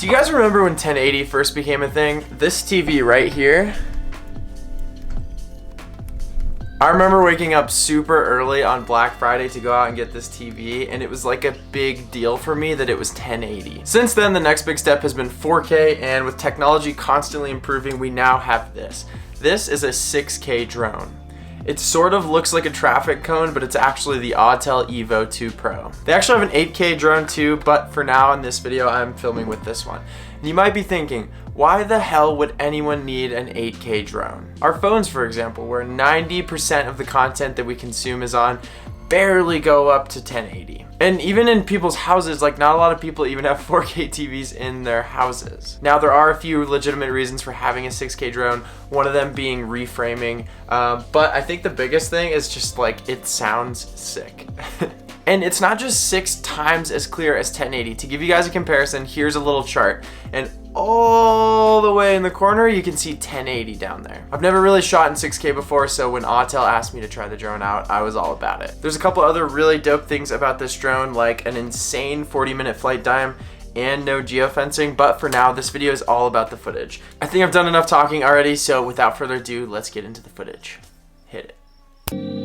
Do you guys remember when 1080 first became a thing? This TV right here, I remember waking up super early on Black Friday to go out and get this TV, and it was like a big deal for me that it was 1080. Since then, the next big step has been 4K, and with technology constantly improving, we now have this. This is a 6K drone. It sort of looks like a traffic cone, but it's actually the Autel EVO 2 Pro. They actually have an 8K drone too, but for now in this video, I'm filming with this one. And you might be thinking, why the hell would anyone need an 8K drone? Our phones, for example, where 90% of the content that we consume is on, barely go up to 1080. And even in people's houses, like not a lot of people even have 4K TVs in their houses. Now there are a few legitimate reasons for having a 6K drone, one of them being reframing, but I think the biggest thing is just like it sounds sick. And it's not just 6 times as clear as 1080. To give you guys a comparison, here's a little chart, and all the way in the corner you can see 1080 down there. I've never really shot in 6K before, so when Autel asked me to try the drone out, I was all about it. There's a couple other really dope things about this drone, like an insane 40-minute flight time and no geo fencing, but for now this video is all about the footage. I think I've done enough talking already, so without further ado, let's get into the footage. Hit it.